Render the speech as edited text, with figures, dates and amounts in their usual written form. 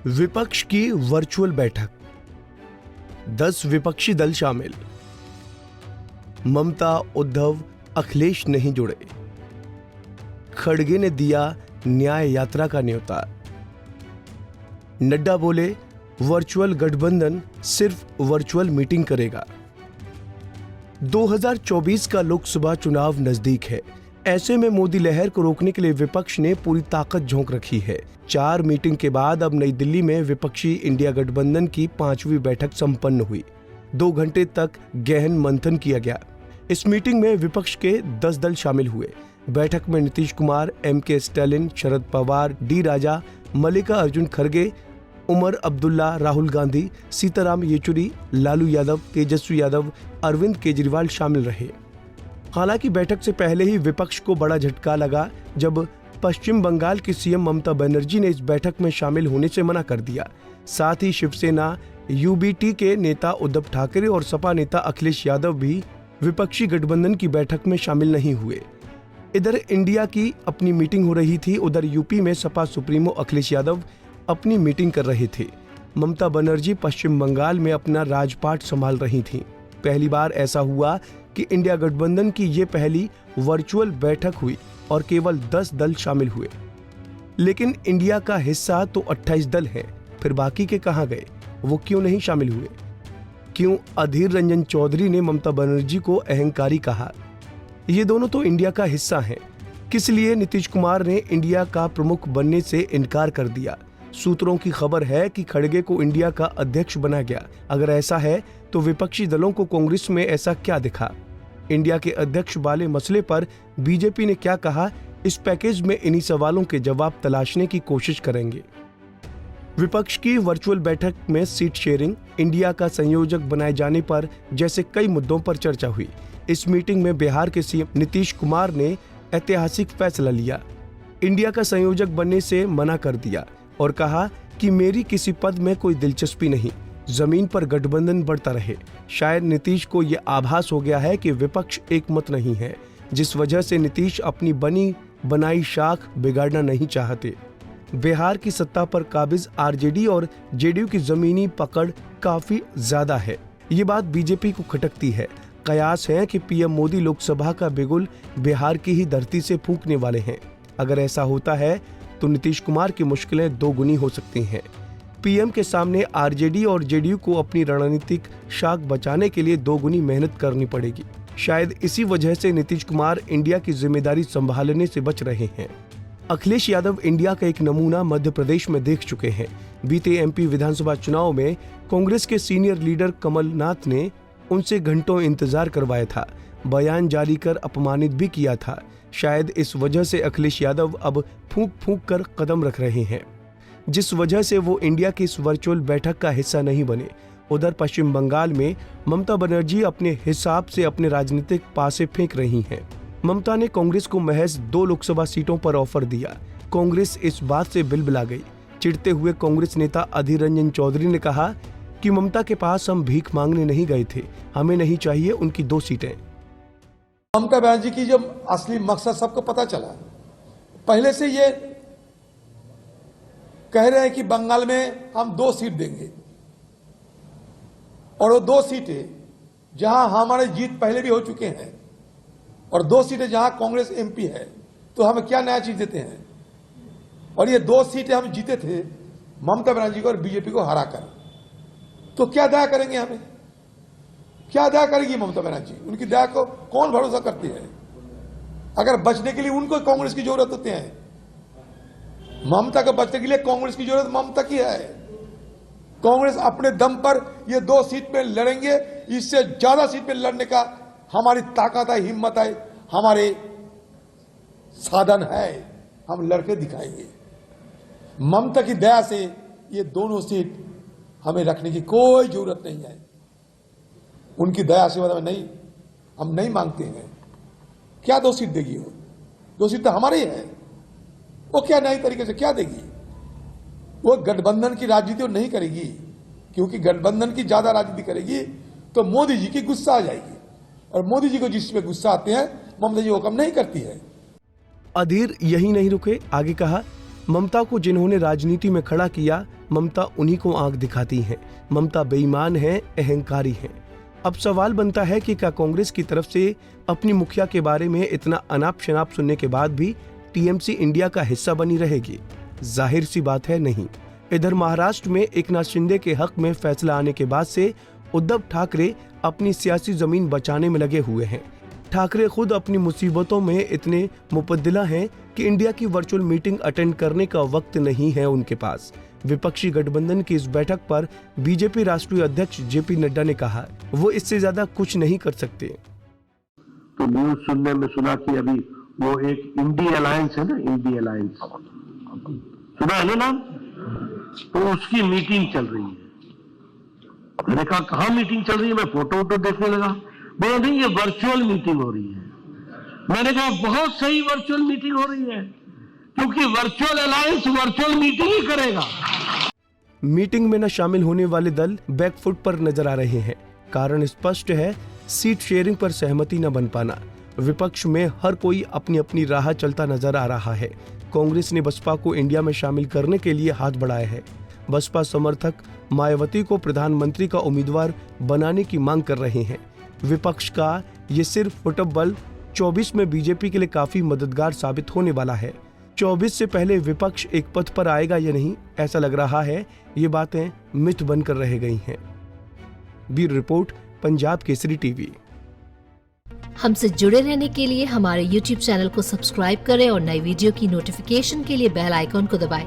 विपक्ष की वर्चुअल बैठक, 10 विपक्षी दल शामिल। ममता, उद्धव, अखिलेश नहीं जुड़े। खड़गे ने दिया न्याय यात्रा का न्योता। नड्डा बोले वर्चुअल गठबंधन सिर्फ वर्चुअल मीटिंग करेगा। 2024 का लोकसभा चुनाव नजदीक है। ऐसे में मोदी लहर को रोकने के लिए विपक्ष ने पूरी ताकत झोंक रखी है। 4 मीटिंग के बाद अब नई दिल्ली में विपक्षी इंडिया गठबंधन की 5वीं बैठक संपन्न हुई। 2 घंटे तक गहन मंथन किया गया। इस मीटिंग में विपक्ष के 10 दल शामिल हुए। बैठक में Nitish Kumar, M.K. Stalin, Sharad Pawar, D. राजा, मल्लिकार्जुन खड़गे, उमर अब्दुल्ला, राहुल गांधी, सीताराम येचुरी, लालू यादव, तेजस्वी यादव, अरविंद केजरीवाल शामिल रहे। हालांकि बैठक से पहले ही विपक्ष को बड़ा झटका लगा जब पश्चिम बंगाल की सीएम ममता बनर्जी ने इस बैठक में शामिल होने से मना कर दिया। साथ ही शिवसेना, UBT के नेता उद्धव ठाकरे और सपा नेता अखिलेश यादव भी विपक्षी गठबंधन की बैठक में शामिल नहीं हुए। इधर इंडिया की अपनी मीटिंग हो रही थी, उधर यूपी में सपा सुप्रीमो अखिलेश यादव अपनी मीटिंग कर रहे थे। ममता बनर्जी पश्चिम बंगाल में अपना राजपाट संभाल रही थीं। पहली बार ऐसा हुआ कि इंडिया गठबंधन की ये पहली वर्चुअल बैठक हुई और केवल 10 दल शामिल हुए। लेकिन इंडिया का हिस्सा तो 28 दल है, फिर बाकी के कहां गए? वो क्यों नहीं शामिल हुए? क्यों अधीर रंजन चौधरी ने ममता बनर्जी को अहंकारी कहा? ये दोनों तो इंडिया का हिस्सा हैं। किस लिए नीतीश कुमार ने इंडिया का प्रमुख बनने से इनकार कर दिया? सूत्रों की खबर है कि खड़गे को इंडिया का अध्यक्ष बनाया गया। अगर ऐसा है तो विपक्षी दलों को कांग्रेस में ऐसा क्या दिखा? इंडिया के अध्यक्ष वाले मसले पर बीजेपी ने क्या कहा? इस पैकेज में इन्हीं सवालों के जवाब तलाशने की कोशिश करेंगे। विपक्ष की वर्चुअल बैठक में सीट शेयरिंग, इंडिया का संयोजक बनाए जाने पर जैसे कई मुद्दों पर चर्चा हुई। इस मीटिंग में बिहार के सीएम नीतीश कुमार ने ऐतिहासिक फैसला लिया। इंडिया का संयोजक बनने से मना कर दिया और कहा कि मेरी किसी पद में कोई दिलचस्पी नहीं, जमीन पर गठबंधन बढ़ता रहे। शायद नीतीश को यह आभास हो गया है कि विपक्ष एक मत नहीं है, जिस वजह से नीतीश अपनी बनी बनाई शाख बिगाड़ना नहीं चाहते। बिहार की सत्ता पर काबिज RJD और JDU की जमीनी पकड़ काफी ज्यादा है। ये बात बीजेपी को खटकती है। कयास है कि PM मोदी लोकसभा का बिगुल बिहार की ही धरती से फूंकने वाले हैं। अगर ऐसा होता है तो नीतीश कुमार की मुश्किलें दोगुनी हो सकती हैं। PM के सामने RJD और JDU को अपनी रणनीतिक शाख बचाने के लिए दोगुनी मेहनत करनी पड़ेगी। शायद इसी वजह से नीतीश कुमार इंडिया की जिम्मेदारी संभालने से बच रहे हैं। अखिलेश यादव इंडिया का एक नमूना मध्य प्रदेश में देख चुके हैं। बीते MP विधानसभा चुनाव में कांग्रेस के सीनियर लीडर कमलनाथ ने उनसे घंटों इंतजार करवाया था, बयान जारी कर अपमानित भी किया था। शायद इस वजह से अखिलेश यादव अब फूंक फूंक कर कदम रख रहे हैं, जिस वजह से वो इंडिया की इस वर्चुअल बैठक का हिस्सा नहीं बने। उधर पश्चिम बंगाल में ममता बनर्जी अपने हिसाब से अपने राजनीतिक पासे फेंक रही हैं। ममता ने कांग्रेस को महज 2 लोकसभा सीटों पर ऑफर दिया। कांग्रेस इस बात से बिलबिला गई। चिढ़ते हुए कांग्रेस नेता अधीर रंजन चौधरी ने कहा कि ममता के पास हम भीख मांगने नहीं गए थे, हमें नहीं चाहिए उनकी 2 सीटें। ममता बनर्जी की जब असली मकसद सबको पता चला, पहले से ये कह रहे हैं कि बंगाल में हम 2 सीट देंगे और वो 2 सीटें जहां हमारे जीत पहले भी हो चुके हैं और 2 सीटें जहां कांग्रेस MP है, तो हमें क्या नया चीज देते हैं। और ये 2 सीटें हम जीते थे ममता बनर्जी को और बीजेपी को हराकर। तो क्या दया करेंगे हमें? क्या दया करेगी ममता बनर्जी? उनकी दया को कौन भरोसा करती है? अगर बचने के लिए उनको कांग्रेस की जरूरत होती है। ममता को बचने के लिए कांग्रेस की जरूरत ममता की है। कांग्रेस अपने दम पर ये 2 सीट में लड़ेंगे। इससे ज्यादा सीट में लड़ने का हमारी ताकत है, हिम्मत है, हमारे साधन है, हम लड़के दिखाएंगे। ममता की दया से ये दोनों सीट हमें रखने की कोई जरूरत नहीं है। उनकी दया से नहीं, हम नहीं मांगते हैं। क्या 2 सीट देगी वो? 2 सीट तो हमारे ही है। वो क्या नई तरीके से क्या देगी? वो गठबंधन की राजनीति नहीं करेगी, क्योंकि गठबंधन की ज्यादा राजनीति करेगी तो मोदी जी की गुस्सा आ जाएगी, और मोदी जी को जिसमें गुस्सा आते हैं ममता जी वो कम नहीं करती है। अधीर यही नहीं रुके, आगे कहा ममता को जिन्होंने राजनीति में खड़ा किया, ममता उन्हीं को आंख दिखाती हैं। ममता बेईमान हैं, अहंकारी हैं। अब सवाल बनता है कि क्या कांग्रेस की तरफ से अपनी मुखिया के बारे में इतना अनाप शनाप सुनने के बाद भी टीएमसी इंडिया का हिस्सा बनी रहेगी? जाहिर सी बात है, नहीं। इधर महाराष्ट्र में एकनाथ शिंदे के हक में फैसला आने के बाद से उद्धव ठाकरे अपनी सियासी जमीन बचाने में लगे हुए हैं। ठाकरे खुद अपनी मुसीबतों में इतने मुपद्दिला हैं कि इंडिया की वर्चुअल मीटिंग अटेंड करने का वक्त नहीं है उनके पास। विपक्षी गठबंधन की इस बैठक पर बीजेपी राष्ट्रीय अध्यक्ष जेपी नड्डा ने कहा वो इससे ज्यादा कुछ नहीं कर सकते। तो न्यूज सुनने में सुना कि अभी वो एक इंडी अलायंस है ना, इंडी अलायंस सुना है ना नाम, तो उसकी मीटिंग चल रही है। मैंने कहा कहाँ मीटिंग चल रही है? मैं फोटो देखने लगा, बोला नहीं ये वर्चुअल मीटिंग हो रही है। मैंने कहा बहुत सही, वर्चुअल मीटिंग हो रही है, क्योंकि वर्चुअल अलायंस वर्चुअल मीटिंग ही करेगा। मीटिंग में न शामिल होने वाले दल बैकफुट पर नजर आ रहे हैं। कारण स्पष्ट है, सीट शेयरिंग पर सहमति न बन पाना। विपक्ष में हर कोई अपनी अपनी राह चलता नजर आ रहा है। कांग्रेस ने बसपा को इंडिया में शामिल करने के लिए हाथ बढ़ाया है। बसपा समर्थक मायावती को प्रधानमंत्री का उम्मीदवार बनाने की मांग कर रहे हैं। विपक्ष का ये सिर्फ फुटबॉल 24 में बीजेपी के लिए काफी मददगार साबित होने वाला है। 24 से पहले विपक्ष एक पथ पर आएगा या नहीं, ऐसा लग रहा है ये बातें मिथ बनकर रह गई हैं। Bureau report, Punjab Kesari TV. हमसे जुड़े रहने के लिए हमारे YouTube चैनल को सब्सक्राइब करें और नई वीडियो की नोटिफिकेशन के लिए बेल आइकॉन को दबाएं।